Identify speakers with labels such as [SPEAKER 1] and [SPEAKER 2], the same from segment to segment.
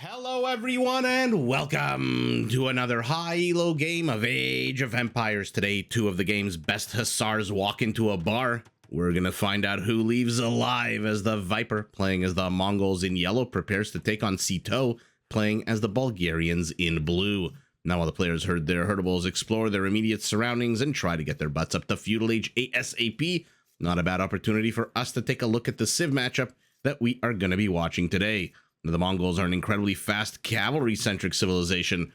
[SPEAKER 1] Hello everyone and welcome to another high elo game of Age of Empires. Today, two of the game's best hussars walk into a bar. We're gonna find out who leaves alive as the Viper, playing as the Mongols in yellow, prepares to take on Sitaux, playing as the Bulgarians in blue. Now while the players herd their herdables, explore their immediate surroundings, and try to get their butts up to Feudal Age ASAP, not a bad opportunity for us to take a look at the Civ matchup that we are gonna be watching today. The Mongols are an incredibly fast cavalry-centric civilization.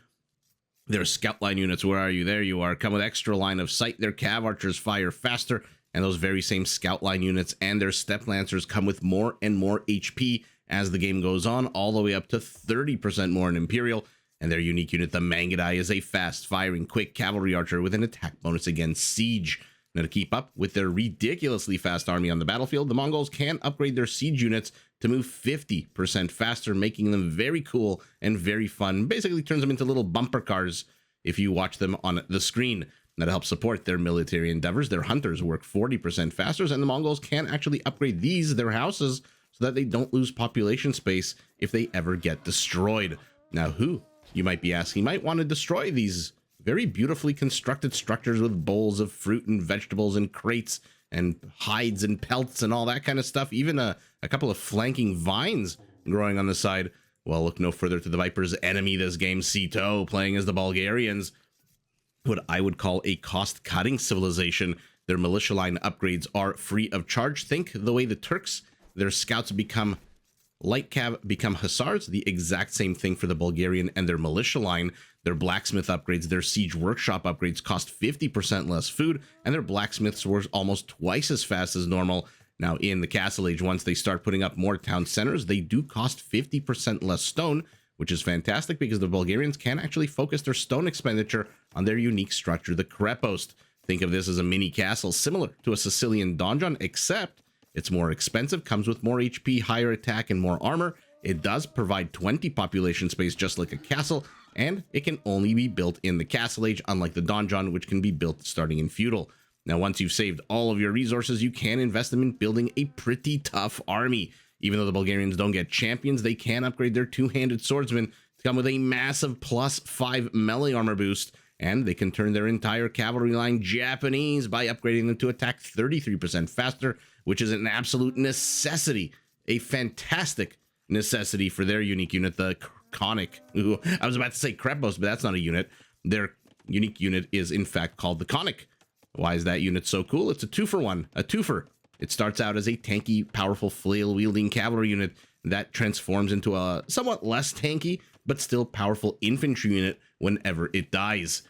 [SPEAKER 1] Their scout line units, where are you? There you are, come with extra line of sight. Their cav archers fire faster, and those very same scout line units and their steppe lancers come with more and more HP as the game goes on, all the way up to 30% more in Imperial. And their unique unit, the mYi, is a fast-firing, quick cavalry archer with an attack bonus against siege. Now, to keep up with their ridiculously fast army on the battlefield, the Mongols can upgrade their siege units to move 50% faster, making them very cool and very fun. Basically turns them into little bumper cars if you watch them on the screen. Now, to help support their military endeavors, their hunters work 40% faster, and the Mongols can actually upgrade their houses so that they don't lose population space if they ever get destroyed. Now, who, you might be asking, might want to destroy these very beautifully constructed structures with bowls of fruit and vegetables and crates and hides and pelts and all that kind of stuff, even a couple of flanking vines growing on the side? Well, look no further to the Viper's enemy this game, Sitaux, playing as the Bulgarians, what I would call a cost-cutting civilization. Their militia line upgrades are free of charge. Think the way the Turks, their scouts become light cav, become hussars, the exact same thing for the Bulgarian and their militia line. Their blacksmith upgrades, their siege workshop upgrades cost 50% less food, and their blacksmiths were almost twice as fast as normal. Now, in the Castle Age, once they start putting up more town centers, they do cost 50% less stone, which is fantastic because the Bulgarians can actually focus their stone expenditure on their unique structure, the Krepost. Think of this as a mini castle similar to a Sicilian donjon, except it's more expensive, comes with more HP, higher attack, and more armor. It does provide 20 population space just like a castle, and it can only be built in the Castle Age, unlike the donjon, which can be built starting in Feudal. Now, once you've saved all of your resources, you can invest them in building a pretty tough army. Even though the Bulgarians don't get champions, they can upgrade their two-handed swordsmen to come with a massive +5 melee armor boost, and they can turn their entire cavalry line Japanese by upgrading them to attack 33% faster, which is an absolute necessity, a fantastic necessity for their unique unit, the Conic. Ooh, I was about to say Krepos, but that's not a unit. Their unique unit is in fact called the Conic. Why is that unit so cool? It's a 2-for-1, a twofer. It starts out as a tanky, powerful, flail-wielding cavalry unit that transforms into a somewhat less tanky, but still powerful infantry unit whenever it dies.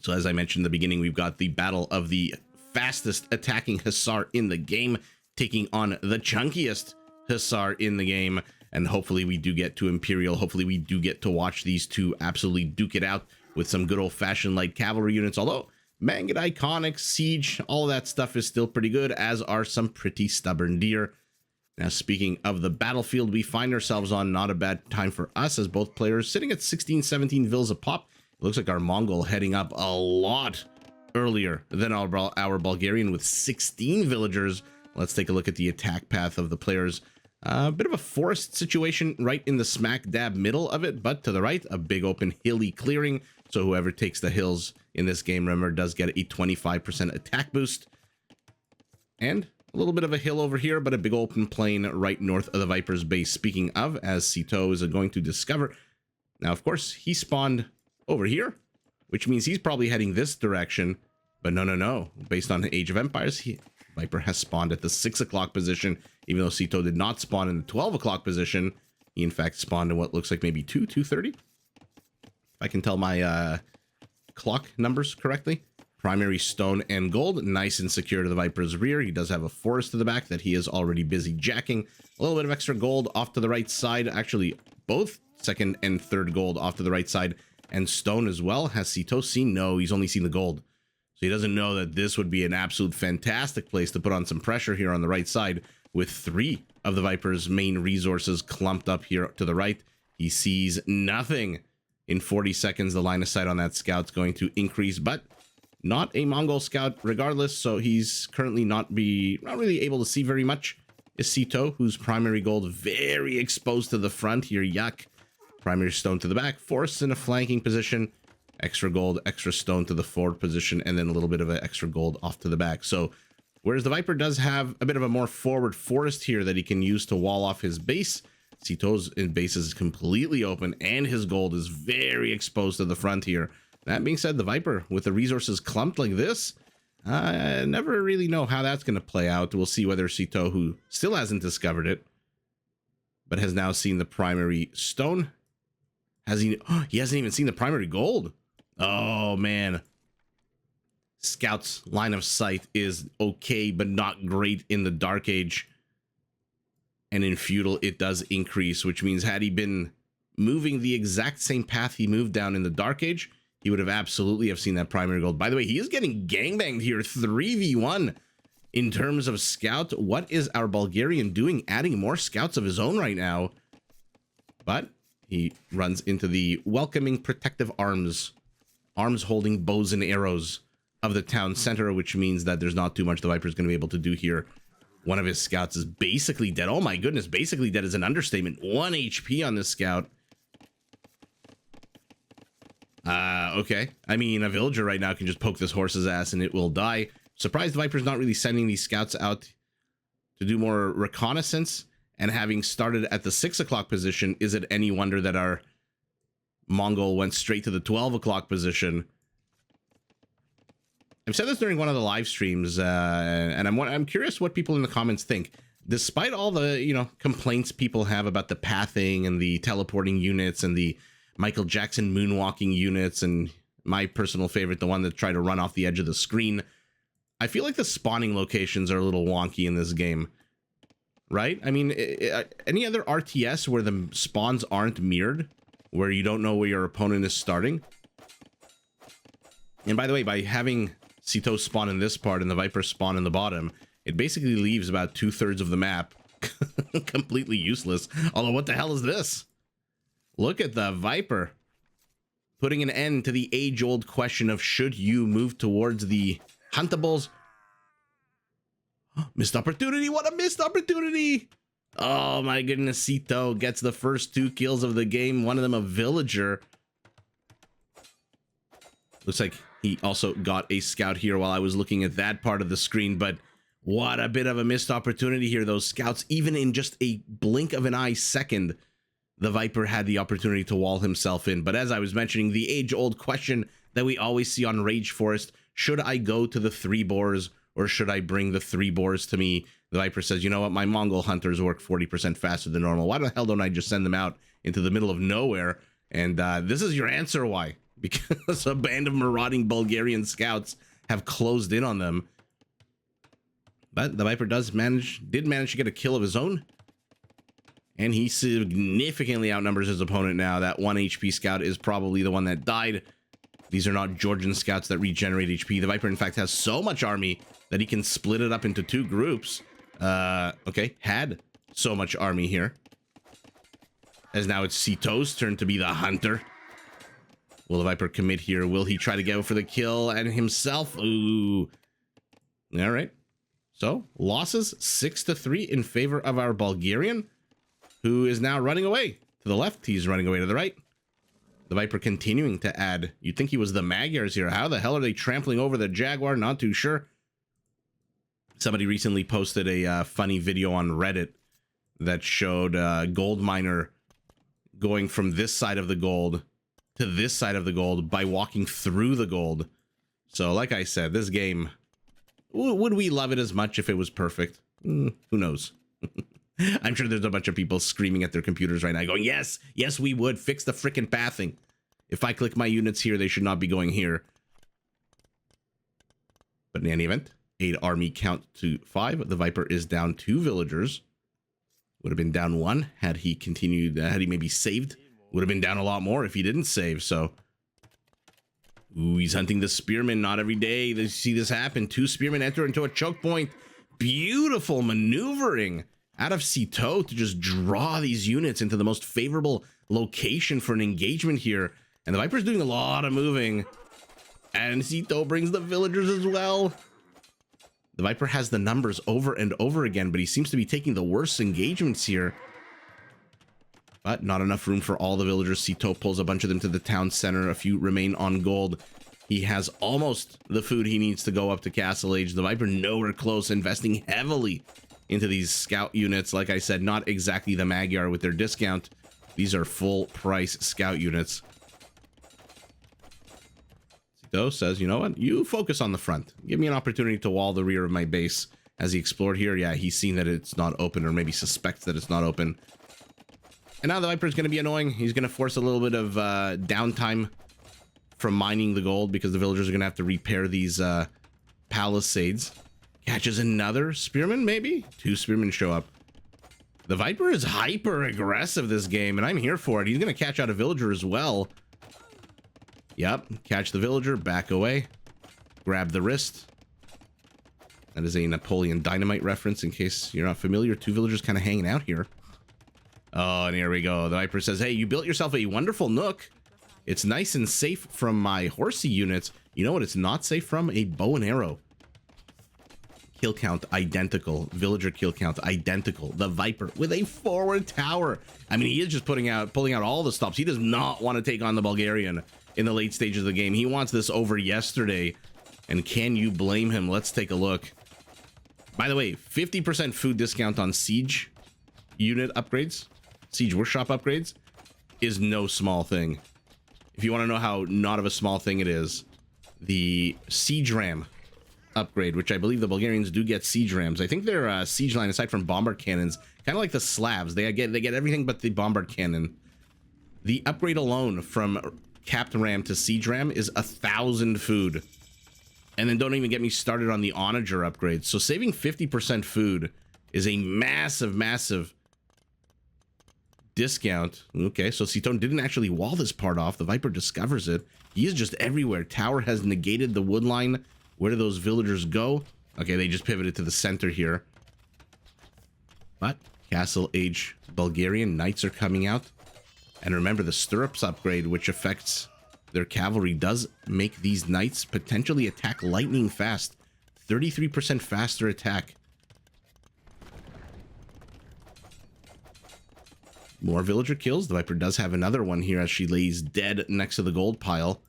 [SPEAKER 1] So as I mentioned in the beginning, we've got the battle of the fastest attacking hussar in the game, taking on the chunkiest hussar in the game. And hopefully we do get to Imperial. Hopefully we do get to watch these two absolutely duke it out with some good old-fashioned light cavalry units. Although mYi, Iconic, Siege, all that stuff is still pretty good, as are some pretty stubborn deer. Now, speaking of the battlefield, we find ourselves on not a bad time for us, as both players sitting at 16, 17 vills a pop. It looks like our Mongol heading up a lot earlier than our Bulgarian with 16 villagers. Let's take a look at the attack path of the players. A bit of a forest situation right in the smack dab middle of it, but to the right, a big open hilly clearing. So whoever takes the hills in this game, remember, does get a 25% attack boost. And a little bit of a hill over here, but a big open plain right north of the Viper's base. Speaking of, as Sitaux is going to discover. Now, of course, he spawned over here, which means he's probably heading this direction. But no. Based on the Age of Empires, Viper has spawned at the 6 o'clock position, even though Sitaux did not spawn in the 12 o'clock position. He, in fact, spawned in what looks like maybe 2:30. If I can tell my clock numbers correctly. Primary stone and gold, nice and secure to the Viper's rear. He does have a forest to the back that he is already busy jacking. A little bit of extra gold off to the right side. Actually, both second and third gold off to the right side. And stone as well. Has Sitaux seen? No, he's only seen the gold. So he doesn't know that this would be an absolute fantastic place to put on some pressure here on the right side, with 3 of the Viper's main resources clumped up here to the right. He sees nothing. In 40 seconds, the line of sight on that scout's going to increase, but not a Mongol scout regardless, so he's currently not really able to see very much. Is Sitaux, whose primary gold very exposed to the front here. Yuck. Primary stone to the back, forests in a flanking position, extra gold, extra stone to the forward position, and then a little bit of an extra gold off to the back. So whereas the Viper does have a bit of a more forward forest here that he can use to wall off his base, Sitaux's base is completely open and his gold is very exposed to the front here. That being said, the Viper, with the resources clumped like this, I never really know how that's going to play out. We'll see whether Sitaux, who still hasn't discovered it, but has now seen the primary stone. Has he? Oh, he hasn't even seen the primary gold. Oh, man. Scout's line of sight is okay, but not great in the Dark Age. And in Feudal, it does increase, which means had he been moving the exact same path he moved down in the Dark Age, he would have absolutely have seen that primary gold. By the way, he is getting gangbanged here, 3v1 in terms of scout. What is our Bulgarian doing? Adding more scouts of his own right now. But he runs into the welcoming protective arms holding bows and arrows of the town center, which means that there's not too much the Viper's going to be able to do here. One of his scouts is basically dead. Oh my goodness, basically dead is an understatement. 1 HP on this scout. Okay. I mean, a villager right now can just poke this horse's ass and it will die. Surprised the Viper's not really sending these scouts out to do more reconnaissance. And having started at the 6 o'clock position, is it any wonder that our Mongol went straight to the 12 o'clock position? I've said this during one of the live streams, and I'm curious what people in the comments think. Despite all the, complaints people have about the pathing and the teleporting units and the Michael Jackson moonwalking units, and my personal favorite, the one that tried to run off the edge of the screen, I feel like the spawning locations are a little wonky in this game, right? I mean, any other RTS where the spawns aren't mirrored, where you don't know where your opponent is starting? And by the way, by having Sitaux spawn in this part and the Viper spawn in the bottom, it basically leaves about 2/3 of the map completely useless. Although, what the hell is this? Look at the Viper putting an end to the age-old question of should you move towards the huntables. Missed opportunity. What a missed opportunity. Oh my goodness. Sitaux gets the first 2 kills of the game. One of them a villager. Looks like he also got a scout here while I was looking at that part of the screen, but what a bit of a missed opportunity here. Those scouts, even in just a blink of an eye second, the Viper had the opportunity to wall himself in. But as I was mentioning, the age-old question that we always see on Rage Forest, should I go to the 3 boars or should I bring the 3 boars to me? The Viper says, you know what, my Mongol hunters work 40% faster than normal. Why the hell don't I just send them out into the middle of nowhere? And this is your answer why. Because a band of marauding Bulgarian scouts have closed in on them. But the Viper did manage to get a kill of his own. And he significantly outnumbers his opponent now. That 1 HP scout is probably the one that died. These are not Georgian scouts that regenerate HP. The Viper, in fact, has so much army that he can split it up into 2 groups. Okay, had so much army here. As now it's Sitaux's turn to be the hunter. Will the Viper commit here? Will he try to go for the kill and himself? Ooh. All right. So, losses 6-3 in favor of our Bulgarian, who is now running away. To the left, he's running away to the right. The Viper continuing to add. You'd think he was the Magyars here. How the hell are they trampling over the Jaguar? Not too sure. Somebody recently posted a funny video on Reddit that showed a gold miner going from this side of the gold to this side of the gold by walking through the gold. So, like I said, this game, would we love it as much if it was perfect? Who knows? I'm sure there's a bunch of people screaming at their computers right now going, yes, yes, we would fix the freaking pathing. If I click my units here, they should not be going here. But in any event, 8 army count to 5. The Viper is down 2 villagers. Would have been down 1 had he continued, had he maybe saved. Would have been down a lot more if he didn't save, so. Ooh, he's hunting the spearmen. Not every day they see this happen. 2 spearmen enter into a choke point. Beautiful maneuvering out of Sitaux to just draw these units into the most favorable location for an engagement here. And the Viper's doing a lot of moving. And Sitaux brings the villagers as well. The Viper has the numbers over and over again, but he seems to be taking the worst engagements here. But not enough room for all the villagers. Sitaux pulls a bunch of them to the town center. A few remain on gold. He has almost the food he needs to go up to Castle Age. The Viper nowhere close, investing heavily into these scout units. Like I said, not exactly the Magyar with their discount. These are full price scout units. Sitaux says, you know what? You focus on the front. Give me an opportunity to wall the rear of my base. As he explored here, yeah, he's seen that it's not open, or maybe suspects that it's not open. And now the Viper is going to be annoying. He's going to force a little bit of downtime from mining the gold, because the villagers are going to have to repair these palisades. Catches another spearman, maybe? 2 spearmen show up. The Viper is hyper aggressive this game, and I'm here for it. He's going to catch out a villager as well. Yep, catch the villager, back away. Grab the wrist. That is a Napoleon Dynamite reference, in case you're not familiar. 2 villagers kind of hanging out here. Oh, and here we go. The Viper says, hey, you built yourself a wonderful nook. It's nice and safe from my horsey units. You know what it's not safe from? A bow and arrow. Kill count identical. Villager kill count identical. The Viper with a forward tower. I mean, he is just pulling out all the stops. He does not want to take on the Bulgarian in the late stages of the game. He wants this over yesterday. And can you blame him? Let's take a look. By the way, 50% food discount on siege unit upgrades, siege workshop upgrades, is no small thing. If you want to know how not of a small thing it is, the siege ram upgrade, which I believe the Bulgarians do get siege rams. I think their siege line, aside from bombard cannons, kind of like the Slavs, they get everything but the bombard cannon. The upgrade alone from capped ram to siege ram is 1,000 food. And then don't even get me started on the onager upgrades. So saving 50% food is a massive, massive discount. Okay, so Sitaux didn't actually wall this part off. The Viper discovers it. He is just everywhere. Tower has negated the wood line. Where do those villagers go? Okay, they just pivoted to the center here. But Castle Age Bulgarian knights are coming out. And remember, the stirrups upgrade, which affects their cavalry, does make these knights potentially attack lightning fast. 33% faster attack. More villager kills. The Viper does have another one here as she lays dead next to the gold pile.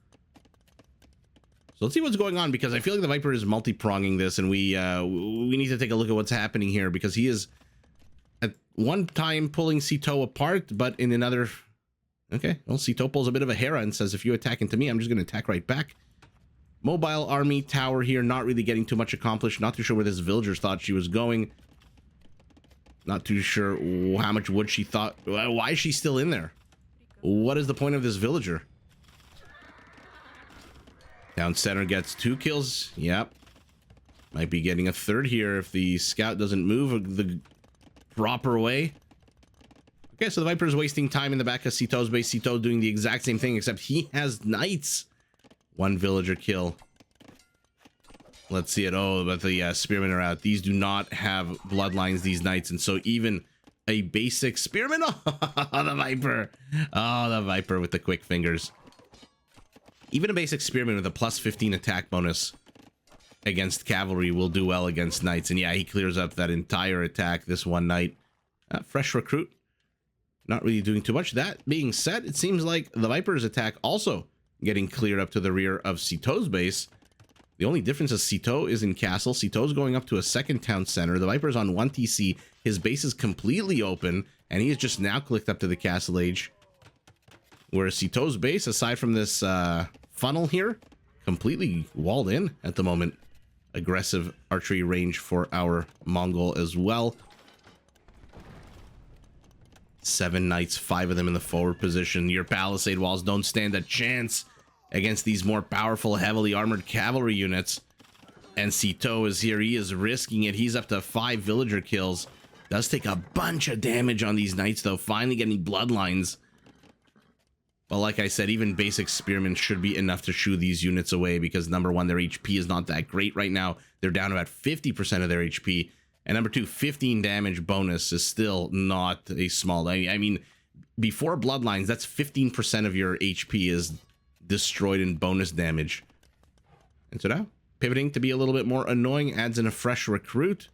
[SPEAKER 1] So let's see what's going on, because I feel like the Viper is multi-pronging this, and we need to take a look at what's happening here, because he is at one time pulling Sitaux apart, but in another... Okay, well, Sitaux pulls a bit of a Hera and says, if you attack into me, I'm just going to attack right back. Mobile army tower here, not really getting too much accomplished. Not too sure where this villagers thought she was going. Not too sure how much wood she thought. Why is she still in there? What is the point of this villager? Town center gets 2 kills. Yep. Might be getting a 3rd here if the scout doesn't move the proper way. Okay, so the Viper is wasting time in the back of Sitaux's base. Sitaux doing the exact same thing, except he has knights. 1 villager kill. Let's see it. Oh, but the spearmen are out. These do not have bloodlines, these knights, and so even a basic spearman. Oh, the Viper. Oh, the Viper with the quick fingers. Even a basic spearman with a plus 15 attack bonus against cavalry will do well against knights. And yeah, he clears up that entire attack, this one knight. Fresh recruit. Not really doing too much. That being said, it seems like the Viper's attack also getting cleared up to the rear of Sitaux's base. The only difference is Sitaux is in castle. Sitaux's going up to a 2nd town center. The Viper's on 1 TC. His base is completely open, and he has just now clicked up to the Castle Age. Whereas Sitaux's base, aside from this funnel here, completely walled in at the moment. Aggressive archery range for our Mongol as well. 7 knights, 5 of them in the forward position. Your palisade walls don't stand a chance against these more powerful, heavily armored cavalry units. And Sitaux is here. He is risking it. He's up to 5 villager kills. Does take a bunch of damage on these knights, though. Finally getting bloodlines. But like I said, even basic spearmen should be enough to shoo these units away, because number 1, their HP is not that great right now. They're down about 50% of their HP. And number 2, 15 damage bonus is still not a small... I mean, before bloodlines, that's 15% of your HP is destroyed in bonus damage. And so now, pivoting to be a little bit more annoying, adds in a fresh recruit.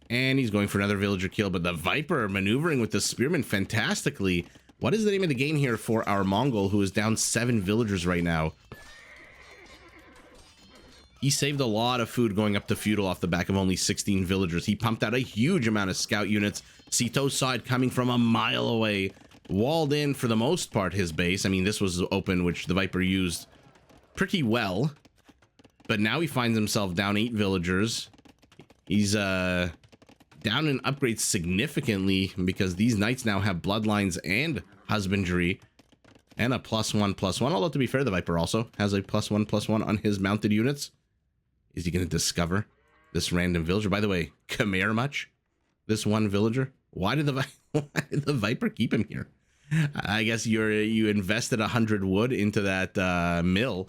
[SPEAKER 1] And he's going for another villager kill, but the Viper maneuvering with the Spearman fantastically. What is the name of the game here for our Mongol, who is down 7 villagers right now? He saved a lot of food going up to Feudal off the back of only 16 villagers. He pumped out a huge amount of scout units. Sitaux saw it coming from a mile away. Walled in, for the most part, his base. I mean, this was open, which the Viper used pretty well. But now he finds himself down 8 villagers. He's down in upgrades significantly because these knights now have bloodlines and husbandry and a +1/+1. Although, to be fair, the Viper also has a +1/+1 on his mounted units. Is he going to discover this random villager? By the way, Khmer much? This one villager? Why did the Viper keep him here? I guess you invested 100 wood into that mill.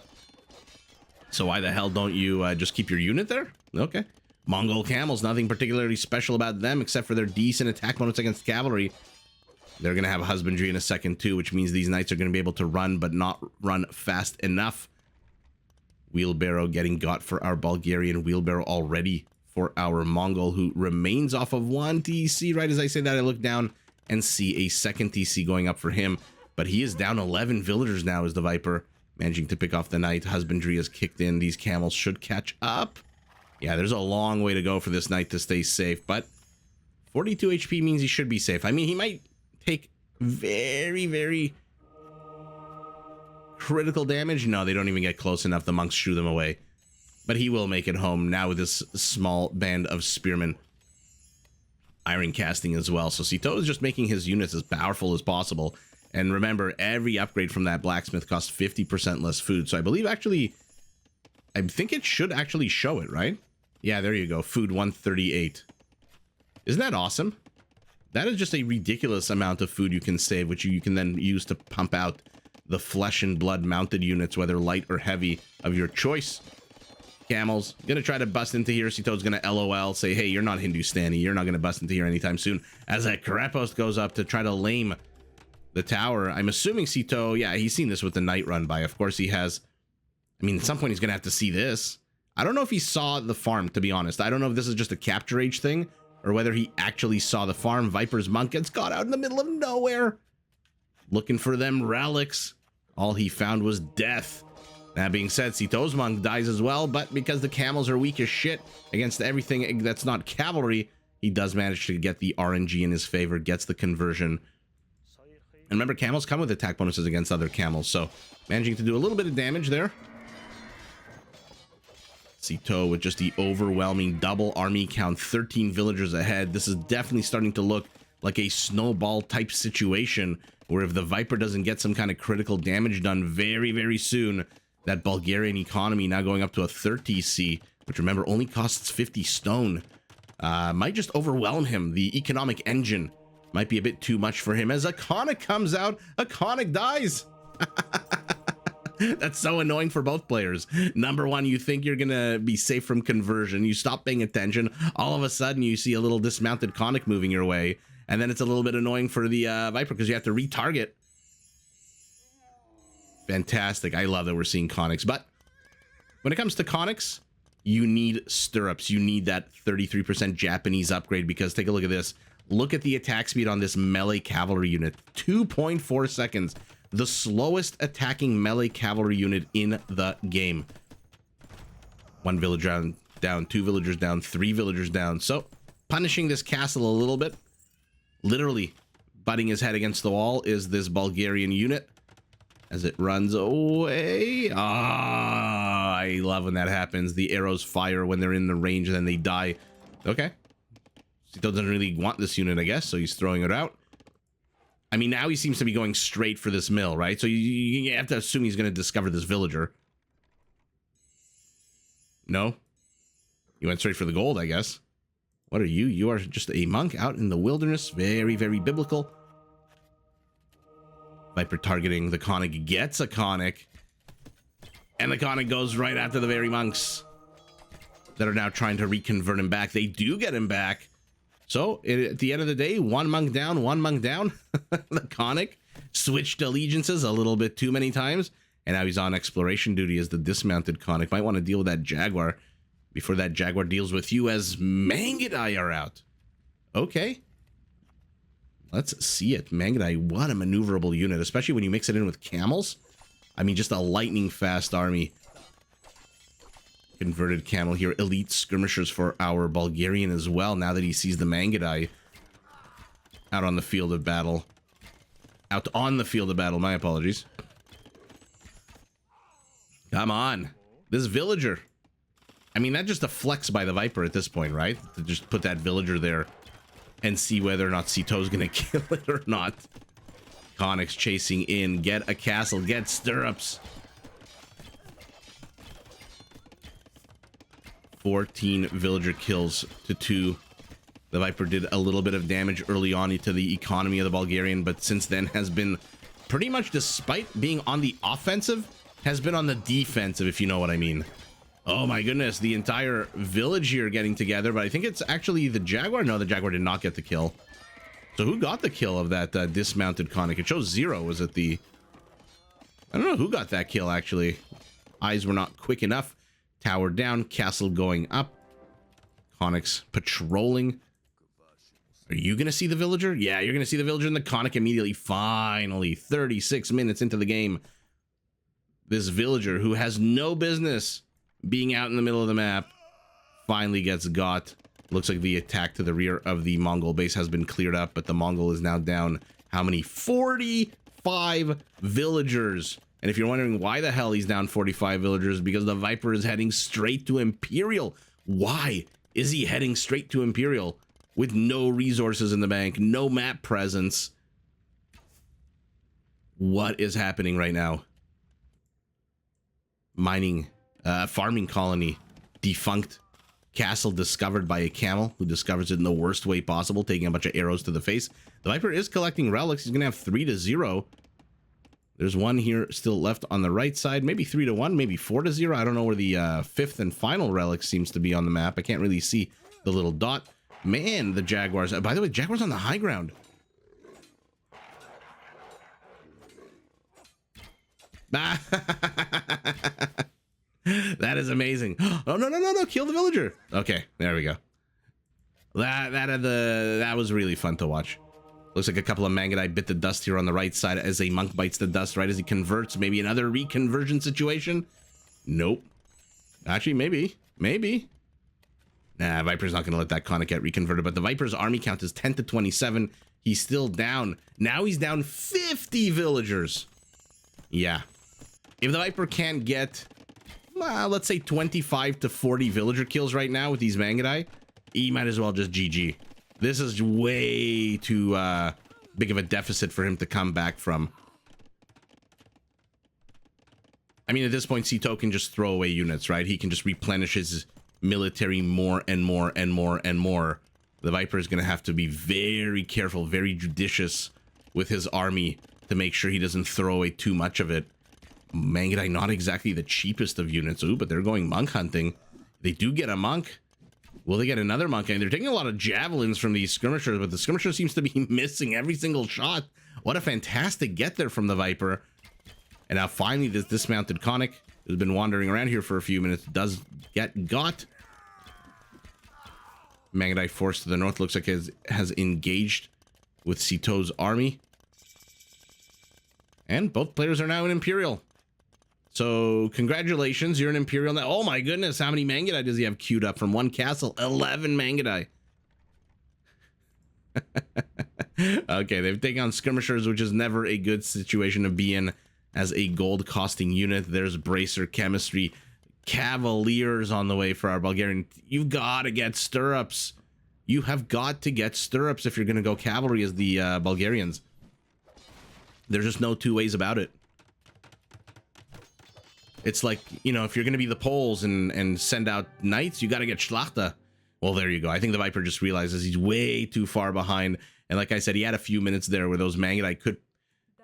[SPEAKER 1] So why the hell don't you just keep your unit there? Okay. Mongol camels, nothing particularly special about them except for their decent attack bonus against cavalry. They're going to have husbandry in a second too, which means these knights are going to be able to run, but not run fast enough. Wheelbarrow getting got for our Bulgarian, wheelbarrow already for our Mongol, who remains off of 1 TC. Right as I say that, I look down and see a second TC going up for him, but he is down 11 villagers now as the Viper, managing to pick off the knight. Husbandry has kicked in. These camels should catch up. Yeah, there's a long way to go for this knight to stay safe, but 42 HP means he should be safe. I mean, he might take very, very critical damage. No, they don't even get close enough. The monks shoo them away. But he will make it home now with this small band of spearmen. Iron casting as well. So Sitaux is just making his units as powerful as possible. And remember, every upgrade from that blacksmith costs 50% less food. So I believe actually, I think it should actually show it, right? Yeah, there you go. Food 138. Isn't that awesome? That is just a ridiculous amount of food you can save, which you can then use to pump out the flesh and blood mounted units, whether light or heavy of your choice. Camels, gonna try to bust into here. Sitau's gonna LOL, say, hey, you're not Hindustani. You're not gonna bust into here anytime soon. As that Krepost goes up to try to lame the tower. I'm assuming Sitaux, yeah, he's seen this with the night run by. Of course he has. I mean, at some point he's gonna have to see this. I don't know if he saw the farm, to be honest. I don't know if this is just a capture age thing or whether he actually saw the farm. Viper's monk gets caught out in the middle of nowhere, looking for them relics. All he found was death. That being said, Sitau's monk dies as well, but because the camels are weak as shit against everything that's not cavalry, he does manage to get the RNG in his favor, gets the conversion. And remember, camels come with attack bonuses against other camels, so managing to do a little bit of damage there. Sitaux with just the overwhelming double army count, 13 villagers ahead. This is definitely starting to look like a snowball type situation where if the Viper doesn't get some kind of critical damage done very, very soon, that Bulgarian economy now going up to a 30C, which remember only costs 50 stone, might just overwhelm him. The economic engine might be a bit too much for him. As a Conic comes out, a Conic dies. That's so annoying for both players. Number one, you think you're gonna be safe from conversion. You stop paying attention. All of a sudden, you see a little dismounted Conic moving your way. And then it's a little bit annoying for the Viper because you have to retarget. Fantastic. I love that we're seeing Conics. But when it comes to Conics, you need stirrups. You need that 33% Japanese upgrade because take a look at this. Look at the attack speed on this melee cavalry unit. 2.4 seconds. The slowest attacking melee cavalry unit in the game. 1 villager down, 2 villagers down, 3 villagers down. So punishing this castle a little bit. Literally butting his head against the wall is this Bulgarian unit as it runs away. I love when that happens. The arrows fire when they're in the range and then they die. Okay. Sitaux doesn't really want this unit, I guess, so he's throwing it out. I mean, now he seems to be going straight for this mill, right? So you have to assume he's going to discover this villager. No? You went straight for the gold, I guess. What are you? You are just a monk out in the wilderness. Very, very biblical. Viper targeting the Conic gets a Conic. And the Conic goes right after the very monks that are now trying to reconvert him back. They do get him back. So at the end of the day, 1 monk down, 1 monk down. The Conic switched allegiances a little bit too many times. And now he's on exploration duty as the dismounted Conic. Might want to deal with that Jaguar before that Jaguar deals with you as mYi.Are out. Okay. Let's see it. Mangudai, what a maneuverable unit, especially when you mix it in with camels. I mean, just a lightning fast army. Converted camel here. Elite skirmishers for our Bulgarian as well, now that he sees the Mangudai out on the field of battle. Out on the field of battle, my apologies. Come on. This villager. I mean, that's just a flex by the Viper at this point, right? To just put that villager there and see whether or not Sitau's gonna kill it or not. Connick's chasing in. Get a castle. Get stirrups. 14 villager kills to 2. The Viper did a little bit of damage early on to the economy of the Bulgarian, but since then has been pretty much, despite being on the offensive, has been on the defensive, if you know what I mean. Oh my goodness, the entire village here getting together, but I think it's actually the Jaguar. No, the Jaguar did not get the kill. So who got the kill of that dismounted Connick? It shows 0. Was it the... I don't know who got that kill, actually. Eyes were not quick enough. Tower down, castle going up. Connick's patrolling. Are you going to see the villager? Yeah, you're going to see the villager, and the Connick immediately. Finally, 36 minutes into the game. This villager, who has no business being out in the middle of the map, finally gets got. Looks like the attack to the rear of the Mongol base has been cleared up, but the Mongol is now down. How many? 45 villagers. And if you're wondering why the hell he's down 45 villagers, because the Viper is heading straight to Imperial. Why is he heading straight to Imperial with no resources in the bank, no map presence? What is happening right now? Mining, farming colony defunct. Castle discovered by a camel who discovers it in the worst way possible, taking a bunch of arrows to the face. The Viper is collecting relics. He's going to have 3-0. There's one here still left on the right side. Maybe 3-1, maybe 4-0. I don't know where the 5th and final relic seems to be on the map. I can't really see the little dot. Man, the Jaguars. By the way, Jaguars on the high ground. That is amazing. Oh, no. Kill the villager. Okay, there we go. That was really fun to watch. Looks like a couple of Mangudai bit the dust here on the right side as a monk bites the dust right as he converts. Maybe another reconversion situation? Nope. Actually, maybe. Nah, Viper's not going to let that Connick get reconverted, but the Viper's army count is 10 to 27. He's still down. Now he's down 50 villagers. Yeah. If the Viper can't get, let's say 25 to 40 villager kills right now with these Mangudai, he might as well just GG. This is way too big of a deficit for him to come back from. I mean, at this point, Sitaux can just throw away units, right? He can just replenish his military more and more and more and more. The Viper is going to have to be very careful, very judicious with his army to make sure he doesn't throw away too much of it. Mangudai, not exactly the cheapest of units. Ooh, but they're going monk hunting. They do get a monk. Will they get another monk? And they're taking a lot of javelins from these skirmishers, but the skirmisher seems to be missing every single shot. What a fantastic get there from the Viper. And now finally this dismounted Connick, who's been wandering around here for a few minutes, does get got. Mangudai force to the north looks like has engaged with Sitau's army. And both players are now in Imperial. So congratulations, you're an Imperial now. Oh my goodness, how many Mangudai does he have queued up from one castle? 11 Mangudai. Okay, they've taken on skirmishers, which is never a good situation to be in as a gold costing unit. There's bracer chemistry. Cavaliers on the way for our Bulgarian. You've got to get stirrups. You have got to get stirrups if you're going to go cavalry as the Bulgarians. There's just no two ways about it. It's like, you know, if you're going to be the Poles and send out knights, you got to get Schlachta. Well, there you go. I think the Viper just realizes he's way too far behind. And like I said, he had a few minutes there where those Mangudai could...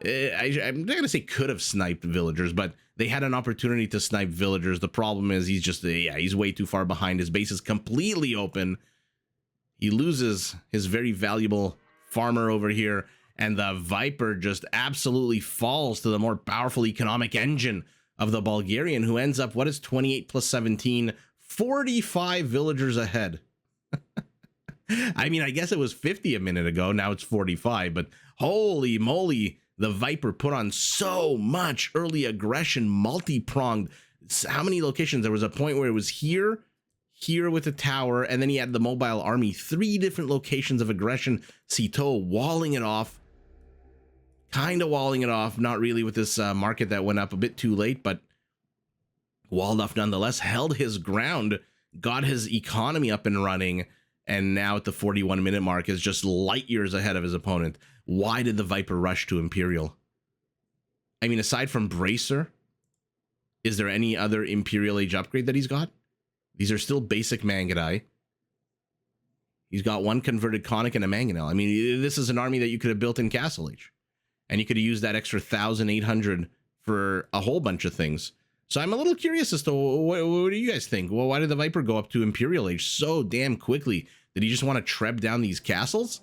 [SPEAKER 1] I'm not going to say could have sniped villagers, but they had an opportunity to snipe villagers. The problem is he's just... he's way too far behind. His base is completely open. He loses his very valuable farmer over here. And the Viper just absolutely falls to the more powerful economic engine of the Bulgarian, who ends up, what is 28 plus 17? 45 villagers ahead. I mean, I guess it was 50 a minute ago. Now it's 45, but holy moly, the Viper put on so much early aggression, multi-pronged. How many locations? There was a point where it was here with the tower, and then he had the mobile army. 3 different locations of aggression. Sitaux walling it off. Kind of walling it off. Not really with this market that went up a bit too late, but walled off nonetheless. Held his ground. Got his economy up and running. And now at the 41-minute mark is just light years ahead of his opponent. Why did the Viper rush to Imperial? I mean, aside from Bracer, is there any other Imperial Age upgrade that he's got? These are still basic Mangudai. He's got 1 converted Conic and a Mangonel. I mean, this is an army that you could have built in Castle Age. And you could have used that extra 1,800 for a whole bunch of things. So I'm a little curious as to what do you guys think? Well, why did the Viper go up to Imperial Age so damn quickly? Did he just want to treb down these castles?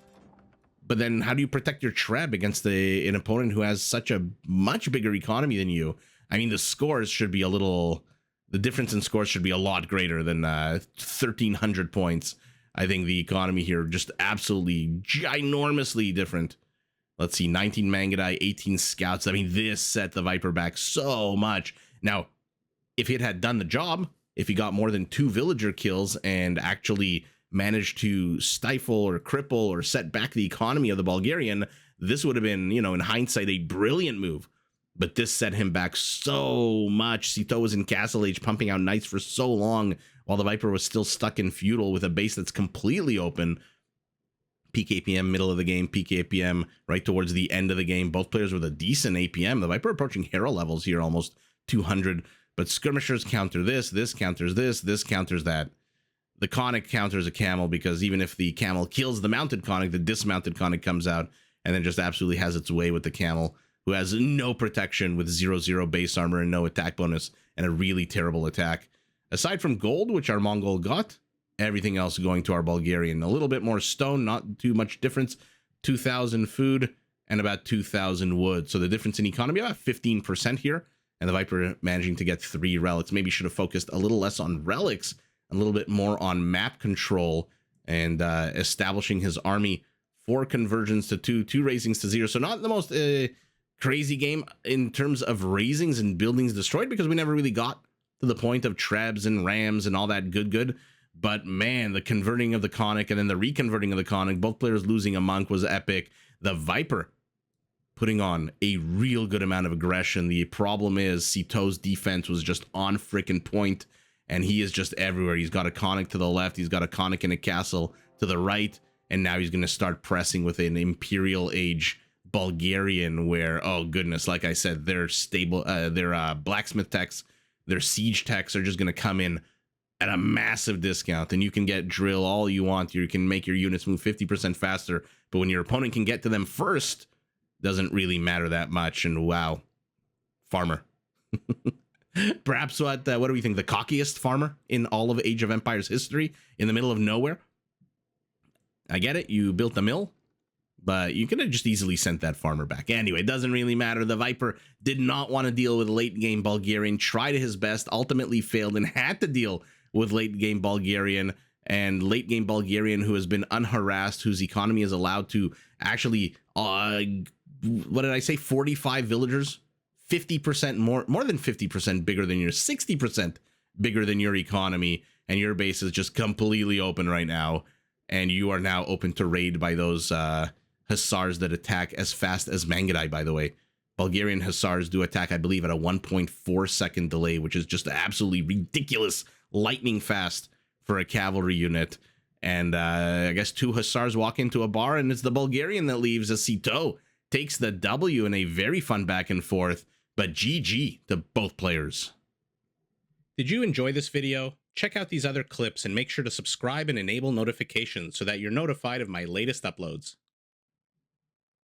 [SPEAKER 1] But then how do you protect your treb against an opponent who has such a much bigger economy than you? I mean, the scores should be the difference in scores should be a lot greater than 1,300 points. I think the economy here just absolutely ginormously different. Let's see, 19 Mangudai, 18 Scouts. I mean, this set the Viper back so much. Now, if it had done the job, if he got more than 2 villager kills and actually managed to stifle or cripple or set back the economy of the Bulgarian, this would have been, you know, in hindsight, a brilliant move. But this set him back so much. Sitaux was in Castle Age pumping out knights for so long while the Viper was still stuck in Feudal with a base that's completely open. Peak APM, middle of the game, peak APM right towards the end of the game. Both players with a decent APM. The Viper approaching hero levels here, almost 200. But skirmishers counter this counters this counters that. The Conic counters a camel because even if the camel kills the mounted Conic, the dismounted Conic comes out and then just absolutely has its way with the camel, who has no protection with 0/0 base armor and no attack bonus and a really terrible attack. Aside from gold, which our Mongol got, everything else going to our Bulgarian. A little bit more stone, not too much difference. 2,000 food and about 2,000 wood. So the difference in economy, about 15% here. And the Viper managing to get 3 relics. Maybe should have focused a little less on relics, a little bit more on map control and establishing his army 4 conversions to 2 raisings to 0. So not the most crazy game in terms of raisings and buildings destroyed because we never really got to the point of trebs and rams and all that good. But man, the converting of the Conic and then the reconverting of the Conic, both players losing a monk was epic. The Viper putting on a real good amount of aggression. The problem is Sitaux's defense was just on freaking point. And he is just everywhere. He's got a Conic to the left. He's got a Conic in a castle to the right. And now he's going to start pressing with an Imperial Age Bulgarian where, oh goodness, like I said, their blacksmith techs, their siege techs are just going to come in at a massive discount. And you can get drill all you want. You can make your units move 50% faster. But when your opponent can get to them first, doesn't really matter that much. And wow, farmer. Perhaps what do we think? The cockiest farmer in all of Age of Empires history in the middle of nowhere. I get it. You built a mill, but you could have just easily sent that farmer back. Anyway, it doesn't really matter. The Viper did not want to deal with late game Bulgarian, tried his best, ultimately failed and had to deal with late game Bulgarian and late game Bulgarian who has been unharassed, whose economy is allowed to actually, what did I say? 45 villagers. 50% more than 50% bigger than your 60% bigger than your economy, and your base is just completely open right now, and you are now open to raid by those hussars that attack as fast as Mangudai, by the way. Bulgarian hussars do attack, I believe, at a 1.4 second delay, which is just absolutely ridiculous, lightning fast for a cavalry unit. And I guess 2 hussars walk into a bar, and it's the Bulgarian that leaves as Sitaux takes the W in a very fun back and forth. But GG to both players. Did you enjoy this video? Check out these other clips and make sure to subscribe and enable notifications so that you're notified of my latest uploads.